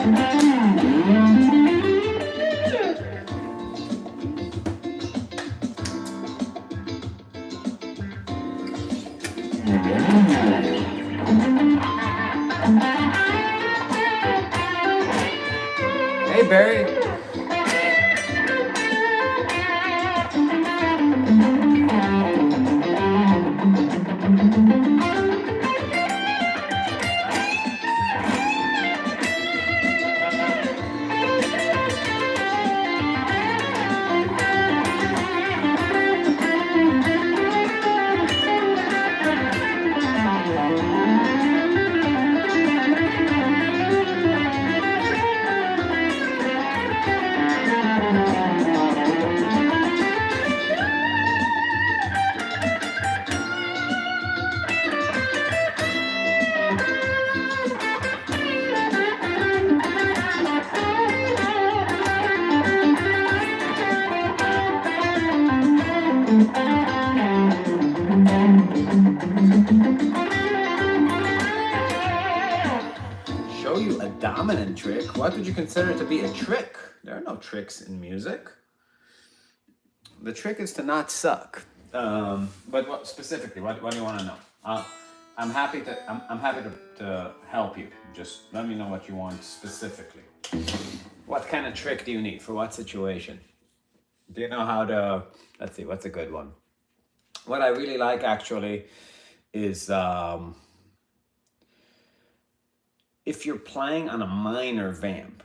Hey, Barry. Show you a dominant trick. What would you consider to be a trick? There are no tricks in music. The trick is to not suck. But what specifically? What do you want to know? I'm happy to help you. Just let me know what you want specifically. What kind of trick do you need for what situation? Do you know how to? Let's see. What's a good one? What I really like actually is if you're playing on a minor vamp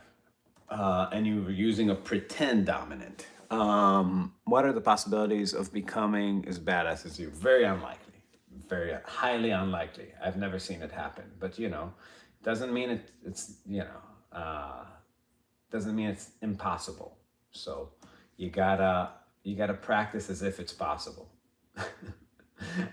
and you're using a pretend dominant. What are the possibilities of becoming as badass as you? Very unlikely, very highly unlikely. I've never seen it happen, but you know, doesn't mean it's you know, doesn't mean it's impossible. So you gotta practice as if it's possible. I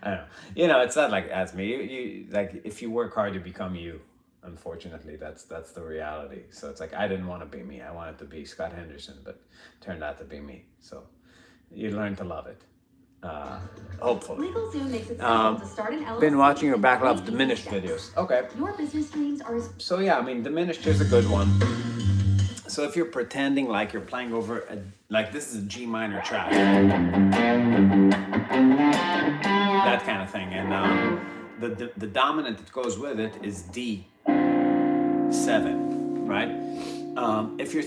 don't know. You know, it's not like ask me. You like if you work hard, you become you. Unfortunately, that's the reality. So it's like I didn't want to be me. I wanted to be Scott Henderson, but turned out to be me. So you learn to love it. Hopefully. LegalZoom makes it simple to start an LLC. Been watching your backlog of Diminished videos. Okay. Your business dreams are as... So yeah, I mean, Diminished is a good one. So if you're pretending like you're playing over like this is a G minor track, that kind of thing, and the dominant that goes with it is D7, right? If you're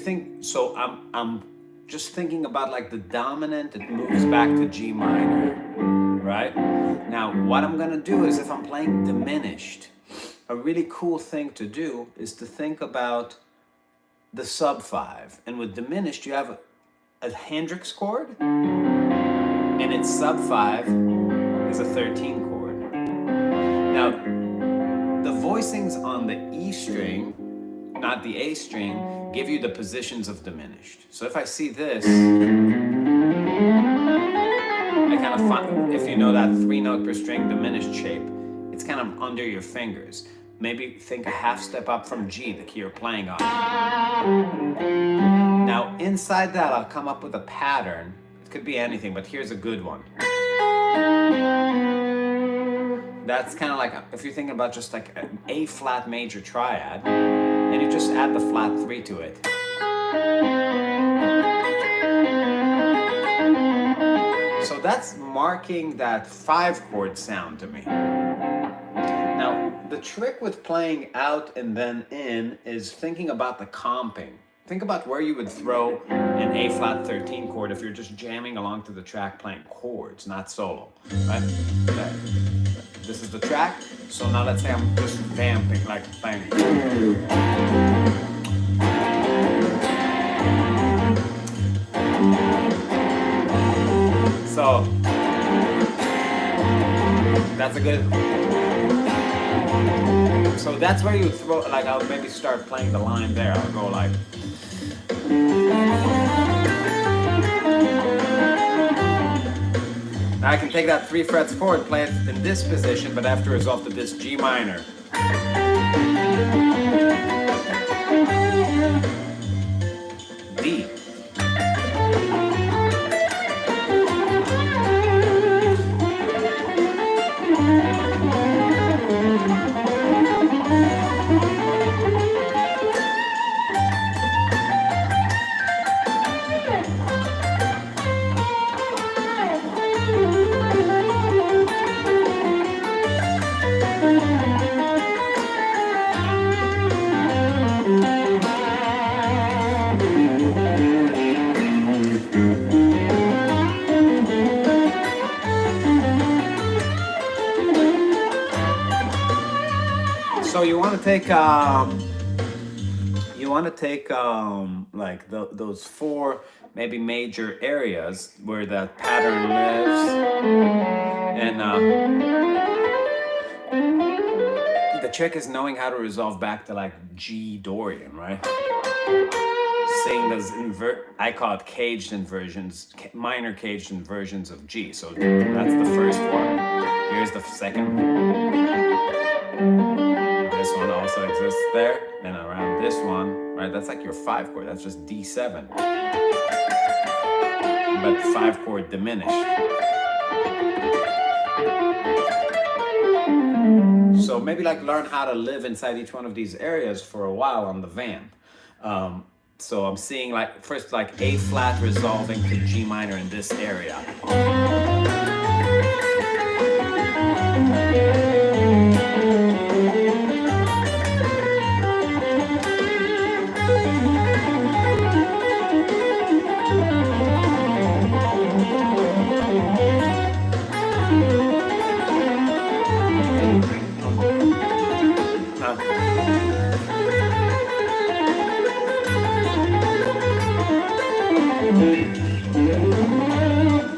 I'm just thinking about like the dominant, it moves back to G minor, right? Now, what I'm gonna do is if I'm playing Diminished, a really cool thing to do is to think about the sub 5. And with Diminished, you have a Hendrix chord, and its sub 5 is a 13 chord. Now, the voicings on the E string, not the A string, give you the positions of Diminished. So if I see this, I kind of find, if you know that 3-note per string diminished shape, it's kind of under your fingers. Maybe think a half step up from G, the key you're playing on. Now, inside that, I'll come up with a pattern. It could be anything, but here's a good one. That's kind of like, if you're thinking about just like an A flat major triad, and you just add the flat 3 to it. So that's marking that 5 chord sound to me. Now, the trick with playing out and then in is thinking about the comping. Think about where you would throw an A flat 13 chord if you're just jamming along to the track playing chords, not solo, right? Okay. This is the track, so now let's say I'm just vamping, like playing. So, that's a good, so that's where you throw, like I'll maybe start playing the line there, I'll go like, now I can take that 3 frets chord, play it in this position, but I have to resolve to this G minor. D. take like those four maybe major areas where that pattern lives, and the trick is knowing how to resolve back to like G Dorian, right? Seeing those I call it caged inversions, minor caged inversions of G. So that's the first one. Here's the second. This one also exists there. Then around this one, right? That's like your 5 chord. That's just D7. But 5 chord diminished. So maybe like learn how to live inside each one of these areas for a while on the vamp. So I'm seeing like first like A flat resolving to G minor in this area.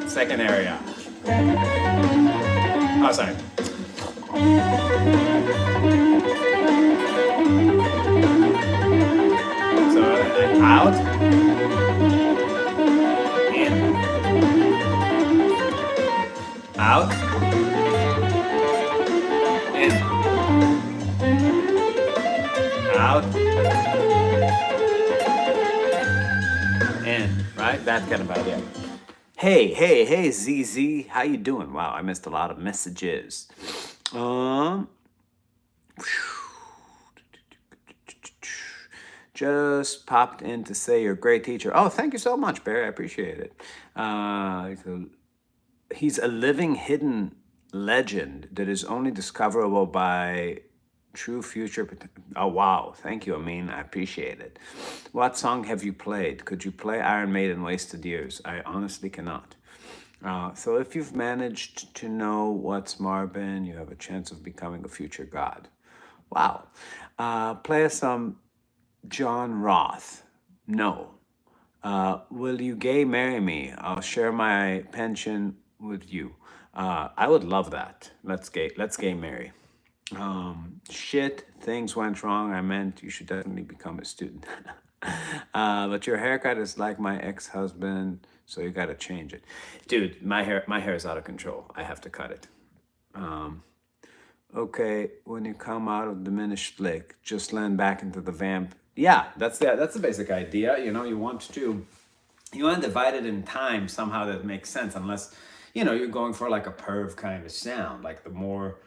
Second area. Oh, sorry. So out, in, out, in, out, in, right? That kind of idea. Hey, ZZ, how you doing? Wow, I missed a lot of messages. Just popped in to say you're a great teacher. Oh, thank you so much, Barry. I appreciate it. He's a living hidden legend that is only discoverable by true future potential. Oh, wow. Thank you, Amin. I appreciate it. What song have you played? Could you play Iron Maiden Wasted Years? I honestly cannot. So if you've managed to know what's Marbin, you have a chance of becoming a future god. Wow. Play us some John Roth. No. Will you gay marry me? I'll share my pension with you. I would love that. Let's gay marry. Shit, things went wrong. I meant you should definitely become a student. But your haircut is like my ex-husband, so you gotta change it. Dude, my hair is out of control. I have to cut it. Okay, when you come out of diminished lick, just land back into the vamp. Yeah, that's the basic idea. You know, you want to divide it in time somehow that makes sense, unless, you know, you're going for like a perv kind of sound. Like the more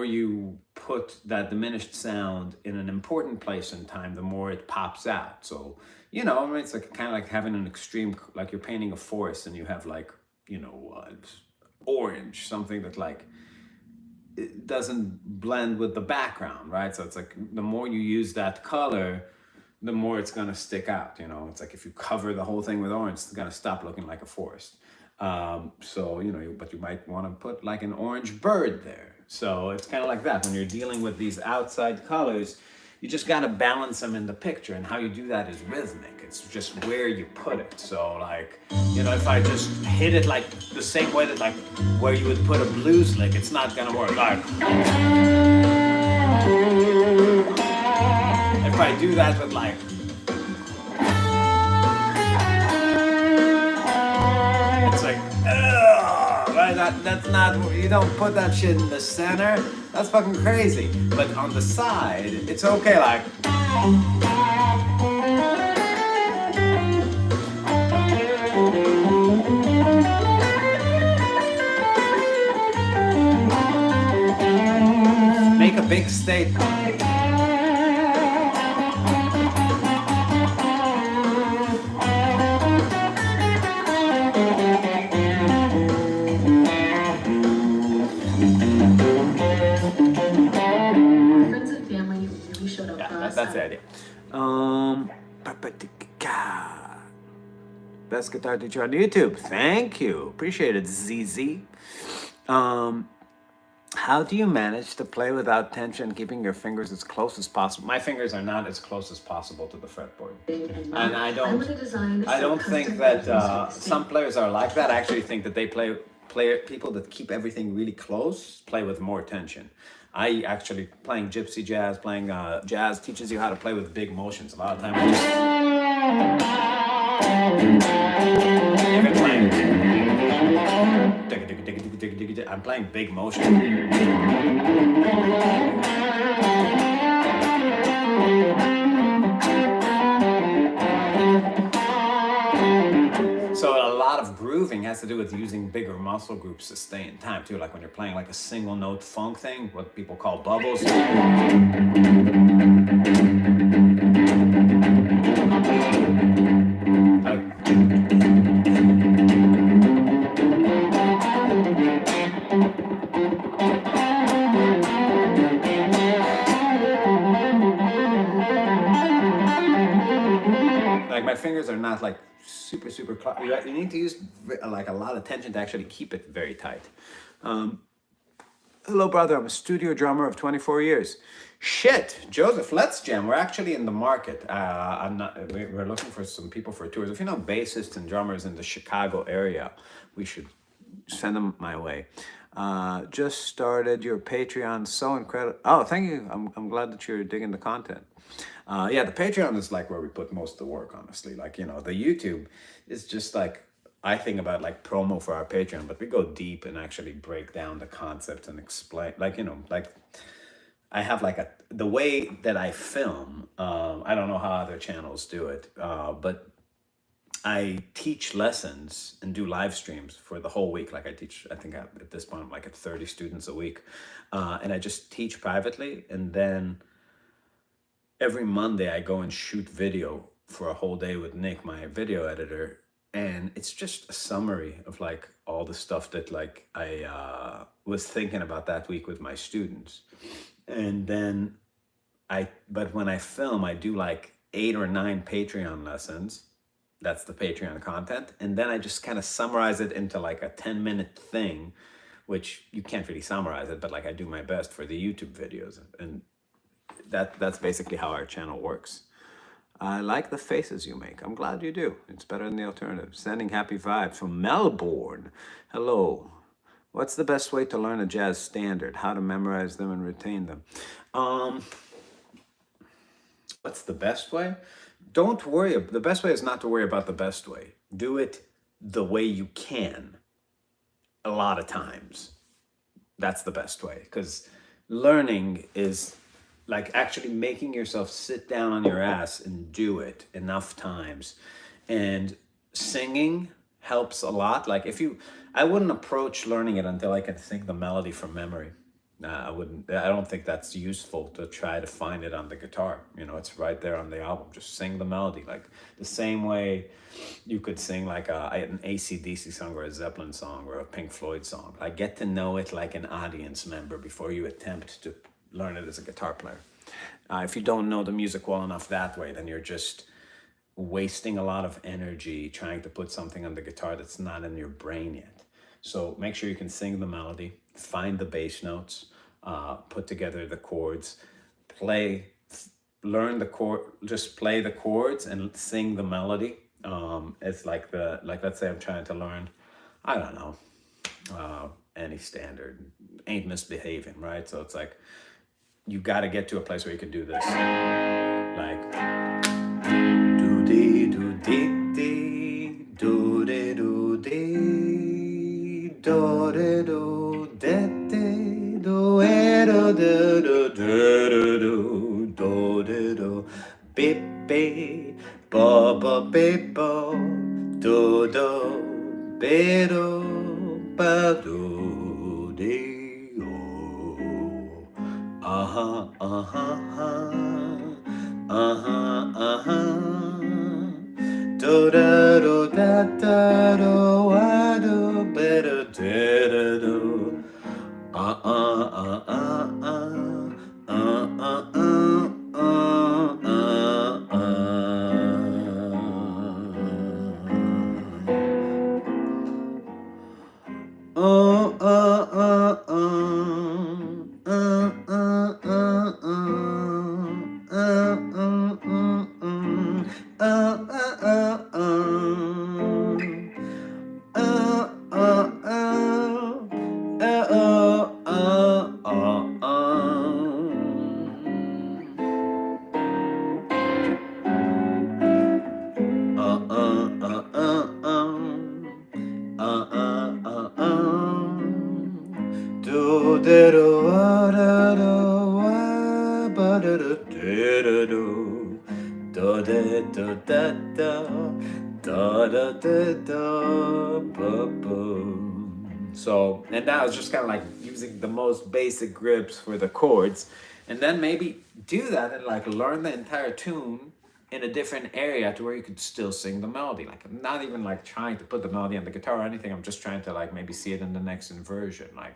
you put that diminished sound in an important place in time, the more it pops out. So, you know, I mean, it's like kind of like having an extreme, like you're painting a forest and you have like, you know, orange, something that like, it doesn't blend with the background, right? So it's like the more you use that color, the more it's gonna stick out, you know? It's like if you cover the whole thing with orange, it's gonna stop looking like a forest. So, you know, but you might wanna put like an orange bird there. So it's kind of like that. When you're dealing with these outside colors, you just gotta balance them in the picture, and how you do that is rhythmic. It's just where you put it. So like, you know, if I just hit it like the same way that like where you would put a blues lick, it's not gonna work. Like, if I do that with like, it's like, right? That's not, you don't put that shit in the center. That's fucking crazy. But on the side, it's okay, like. Make a big statement. That's the idea. Best guitar teacher on YouTube. Thank you. Appreciate it, ZZ. How do you manage to play without tension, keeping your fingers as close as possible? My fingers are not as close as possible to the fretboard, and I don't think that some players are like that. I actually think that they play people that keep everything really close play with more tension. I actually playing gypsy jazz, playing jazz teaches you how to play with big motions. A lot of times, even playing. I'm playing big motion. So a lot of grooving has to do with using bigger muscle groups to stay in time too. Like when you're playing like a single note funk thing, what people call bubbles. Like my fingers are not like super you need to use like a lot of tension to actually keep it very tight. Hello brother, I'm a studio drummer of 24 years. Shit, Joseph, let's jam. We're actually in the market. We're looking for some people for tours. If you know bassists and drummers in the Chicago area, we should send them my way. Just started your Patreon, so incredible. Oh, thank you. I'm glad that you're digging the content. Yeah, the Patreon is like where we put most of the work, honestly. Like, you know, the YouTube is just like, I think about like promo for our Patreon, but we go deep and actually break down the concept and explain, like, you know, like I have like the way that I film, I don't know how other channels do it, but I teach lessons and do live streams for the whole week. Like I teach, I think at this point, I'm like at 30 students a week. And I just teach privately. And then every Monday I go and shoot video for a whole day with Nick, my video editor. And it's just a summary of like all the stuff that like I was thinking about that week with my students. And then but when I film, I do like 8 or 9 Patreon lessons. That's the Patreon content. And then I just kind of summarize it into like a 10-minute thing, which you can't really summarize it, but like I do my best for the YouTube videos. And that's basically how our channel works. I like the faces you make. I'm glad you do. It's better than the alternative. Sending happy vibes from Melbourne. Hello. What's the best way to learn a jazz standard? How to memorize them and retain them? What's the best way? Don't worry. The best way is not to worry about the best way. Do it the way you can a lot of times. That's the best way, because learning is like actually making yourself sit down on your ass and do it enough times. And singing helps a lot. Like I wouldn't approach learning it until I can sing the melody from memory. I don't think that's useful to try to find it on the guitar. You know, it's right there on the album. Just sing the melody. Like the same way you could sing like an AC/DC song or a Zeppelin song or a Pink Floyd song. Like get to know it like an audience member before you attempt to learn it as a guitar player. If you don't know the music well enough that way, then you're just wasting a lot of energy trying to put something on the guitar that's not in your brain yet. So make sure you can sing the melody, find the bass notes, put together the chords, learn the chord, just play the chords and sing the melody. It's like let's say I'm trying to learn, I don't know, any standard, Ain't Misbehaving, right? So it's like, you got to get to a place where you can do this. Like, do dee do dee dee, do dee do dee, do dee do dee dee, do e do do do do do do do do, beep beep, ba ba beep ba, do do be do ba do dee. Uh-huh, uh-huh, uh-huh, uh-huh. Do da do da da do wa do be do da do. Uh-uh, uh-uh, uh-uh, uh-uh, uh-uh, uh-uh, uh-uh, uh-uh. So, and now it's just kind of like using the most basic grips for the chords, and then maybe do that and like learn the entire tune in a different area to where you could still sing the melody. Like I'm not even like trying to put the melody on the guitar or anything. I'm just trying to like maybe see it in the next inversion, like.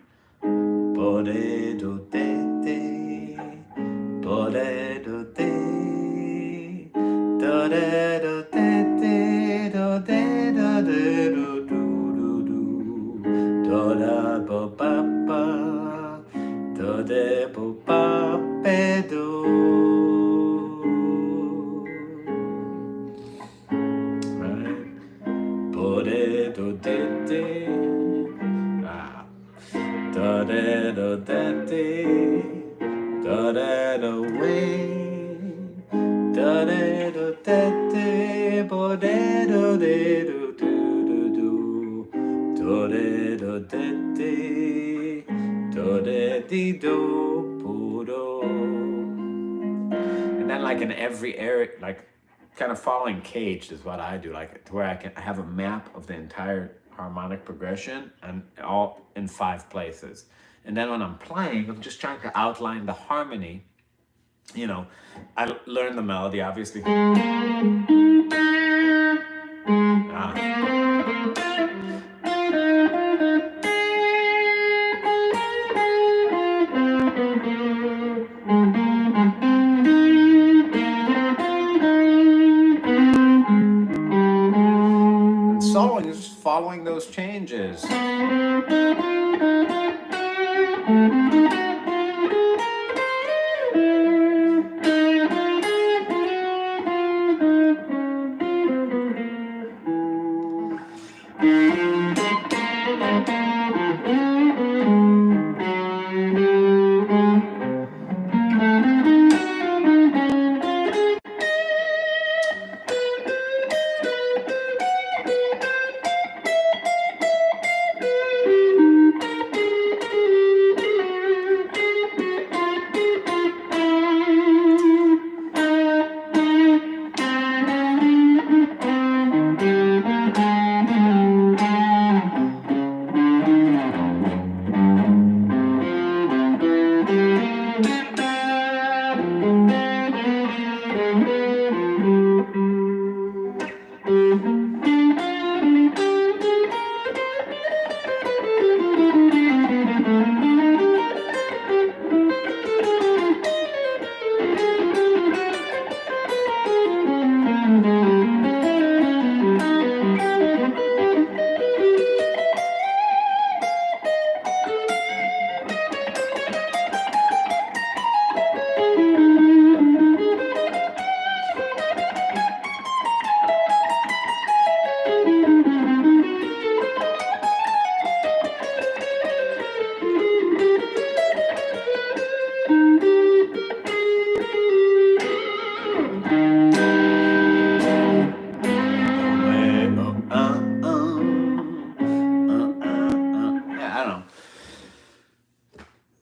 And then like in every area, like kind of following caged is what I do, like to where I have a map of the entire harmonic progression and all in 5 places. And then when I'm playing, I'm just trying to outline the harmony. You know, I learn the melody, obviously. And soloing is just following those changes.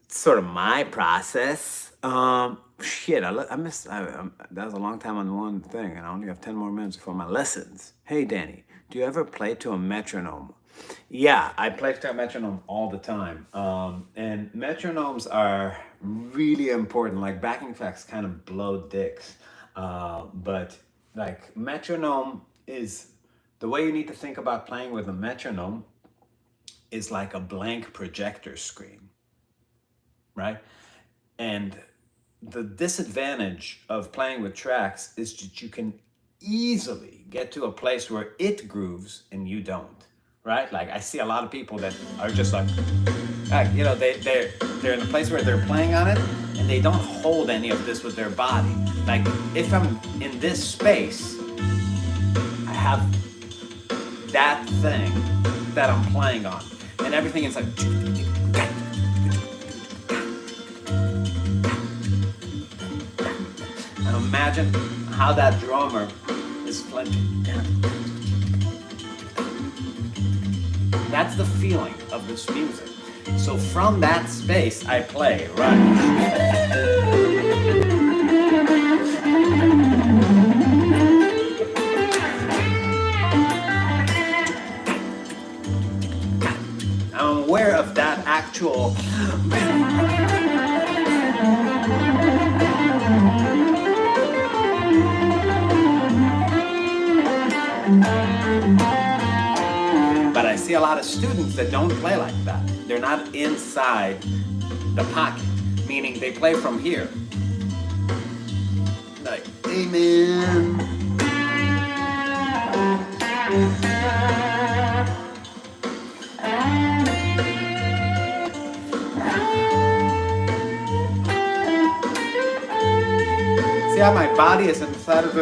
Sort of my process. Shit, I missed. That was a long time on one thing, and I only have 10 more minutes before my lessons. Hey, Danny, do you ever play to a metronome? Yeah, I play to a metronome all the time. And metronomes are really important. Like backing tracks kind of blow dicks, but like metronome is the way you need to think about playing with a metronome is like a blank projector screen. Right? And the disadvantage of playing with tracks is that you can easily get to a place where it grooves and you don't, right? Like I see a lot of people that are just like you know, they're in a place where they're playing on it and they don't hold any of this with their body. Like if I'm in this space have that thing that I'm playing on, and everything is like. And imagine how that drummer is playing. That's the feeling of this music. So from that space, I play, right? I'm aware of that actual. But I see a lot of students that don't play like that. They're not inside the pocket, meaning they play from here. Like, amen. See how my body is inside of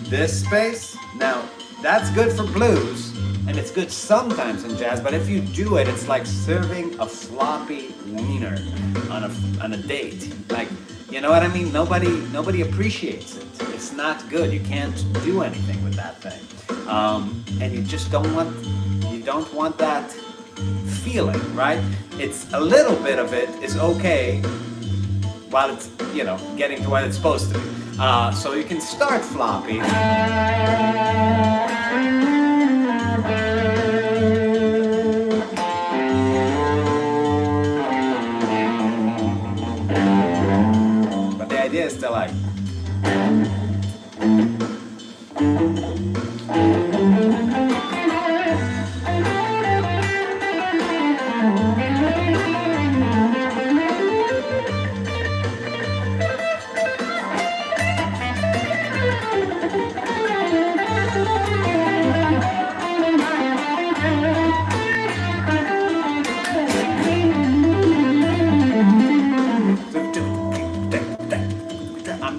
this space? Now, that's good for blues, and it's good sometimes in jazz, but if you do it, it's like serving a floppy wiener on a date. Like, you know what I mean? Nobody appreciates it. It's not good. You can't do anything with that thing. And you just don't want that feeling, right? It's a little bit of it is okay while it's, getting to what it's supposed to be. So you can start floppy. But the idea is still like.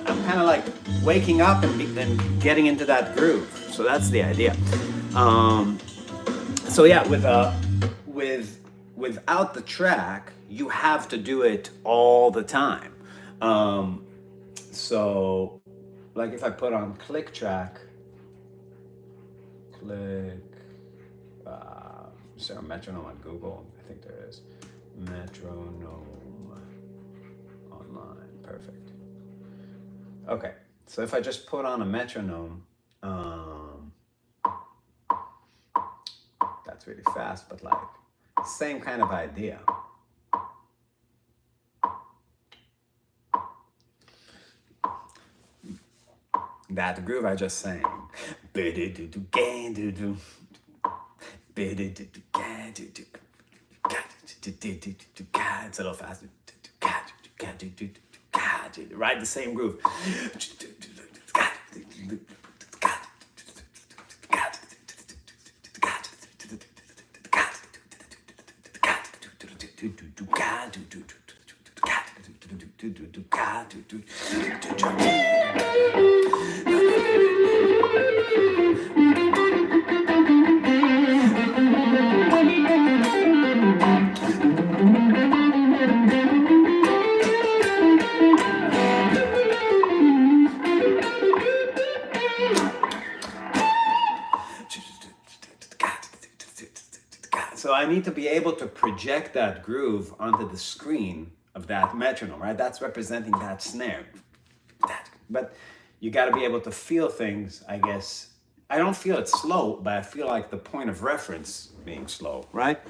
I'm kind of like waking up and getting into that groove. So that's the idea. So yeah, without the track, you have to do it all the time. So like if I put on click track, is there a metronome on Google? I think there is. Metronome online, perfect. Okay, so if I just put on a metronome, that's really fast, but like same kind of idea. That groove I just sang. It's a little faster. Right, the same groove. So I need to be able to project that groove onto the screen of that metronome, right? That's representing that snare. But you got to be able to feel things, I guess. I don't feel it slow, but I feel like the point of reference being slow, right?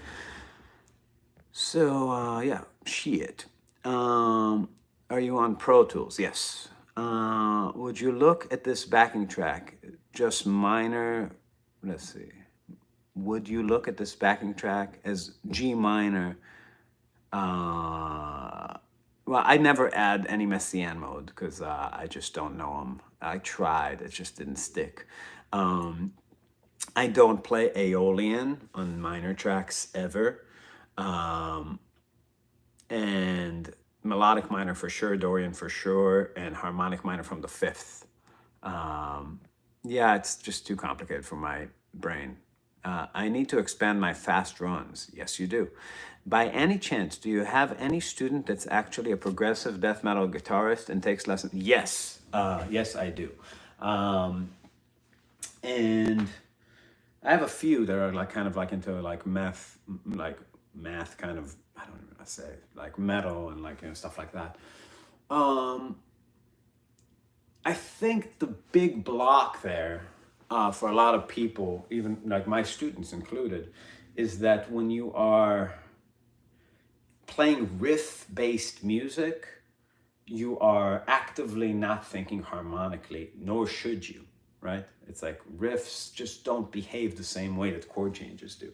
So, yeah, shit. Are you on Pro Tools? Yes. Would you look at this backing track? Just minor, let's see. Would you look at this backing track as G minor? Well, I never add any Messiaen mode because I just don't know them. I tried, it just didn't stick. I don't play Aeolian on minor tracks ever. And melodic minor for sure, Dorian for sure, and harmonic minor from the fifth. Yeah, it's just too complicated for my brain. I need to expand my fast runs. Yes, you do. By any chance, do you have any student that's actually a progressive death metal guitarist and takes lessons? Yes, yes, I do. Um, and I have a few that are like kind of like into like math kind of. I don't even know how to say like metal and like stuff like that. Um, I think the big block there for a lot of people, even like my students included, is that when you are playing riff-based music, you are actively not thinking harmonically, nor should you, right? It's like riffs just don't behave the same way that chord changes do.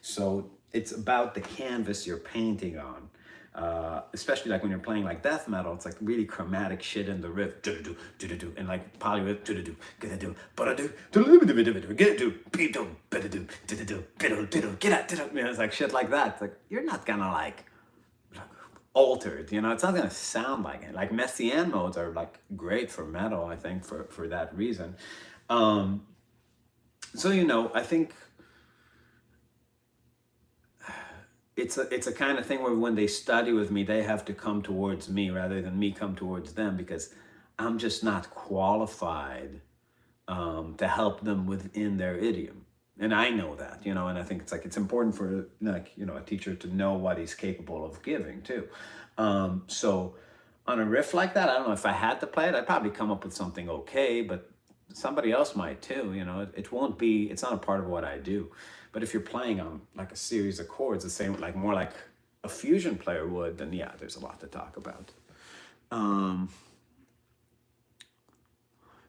So it's about the canvas you're painting on. Especially like when you're playing like death metal, it's like really chromatic shit in the riff, do-do-do, do-do-do, and like polyrhyth, do-do-do, get-a-do, but-a-do, do-do-do, get-a-do, beat-do, bet-a-do, do-do-do, get-a-do, get-a-do, you know, it's like shit like that. It's like, you're not gonna like altered, you know, it's not gonna sound like it. Like Messiaen modes are like great for metal, I think, for that reason. Um, so you know, I think it's a kind of thing where when they study with me, they have to come towards me rather than me come towards them, because I'm just not qualified to help them within their idiom. And I know that, you know, and I think it's like it's important for like, you know, a teacher to know what he's capable of giving too. So on a riff like that, I don't know if I had to play it, I'd probably come up with something okay, but somebody else might too, you know. It won't be, it's not a part of what I do. But if you're playing on like a series of chords, the same, like more like a fusion player would, then yeah, there's a lot to talk about. Um,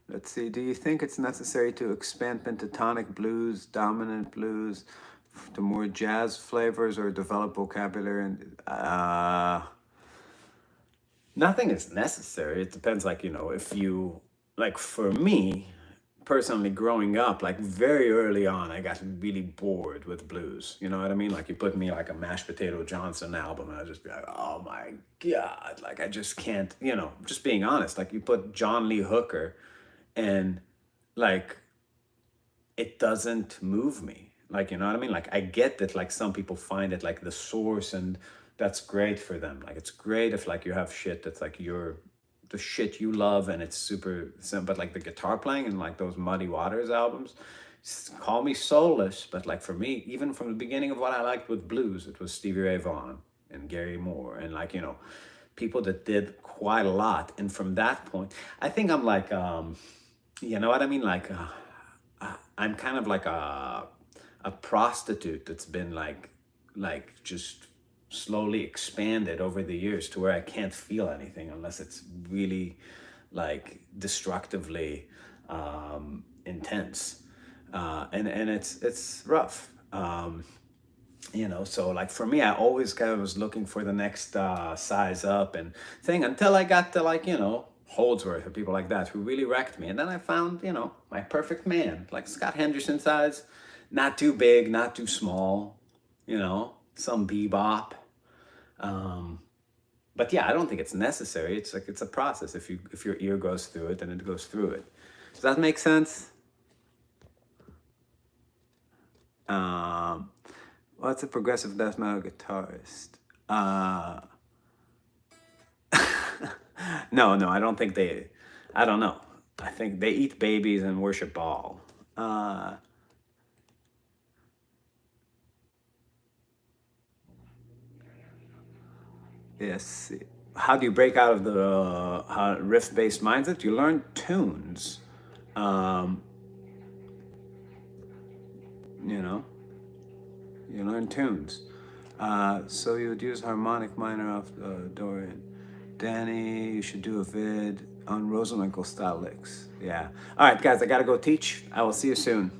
Let's see. Do you think it's necessary to expand pentatonic blues, dominant blues, to more jazz flavors, or develop vocabulary? And nothing is necessary. It depends. Like, you know, if you like, for me personally, growing up, like very early on, I got really bored with blues. You know what I mean? Like you put me like a Mashed Potato Johnson album, and I'd just be like, oh my god, like I just can't. You know, just being honest. Like you put John Lee Hooker and like it doesn't move me, like, you know what I mean? Like I get that like some people find it like the source, and that's great for them. Like it's great if like you have shit that's like your the shit you love and it's super simple. But like the guitar playing and like those Muddy Waters albums, call me soulless, but like for me, even from the beginning of what I liked with blues, it was Stevie Ray Vaughan and Gary Moore and like, you know, people that did quite a lot. And from that point, I think I'm like you know what I mean? Like, I'm kind of like a prostitute that's been like just slowly expanded over the years to where I can't feel anything unless it's really like destructively intense, and it's rough. You know, so like for me, I always kind of was looking for the next size up and thing until I got to like, you know, Holdsworth or people like that who really wrecked me. And then I found, you know, my perfect man, like Scott Henderson size, not too big, not too small, you know, some bebop. Um, but yeah, I don't think it's necessary. It's like it's a process. If your ear goes through it, then it goes through it. Does that make sense? Um, What's a progressive death metal guitarist? Uh, no, I don't think they. I don't know. I think they eat babies and worship Baal. Uh, yes. How do you break out of the riff-based mindset? You learn tunes. Um, you know, you learn tunes. So you would use harmonic minor off Dorian. Danny, you should do a vid on Rosenwinkel style licks. Yeah. All right, guys, I gotta go teach. I will see you soon.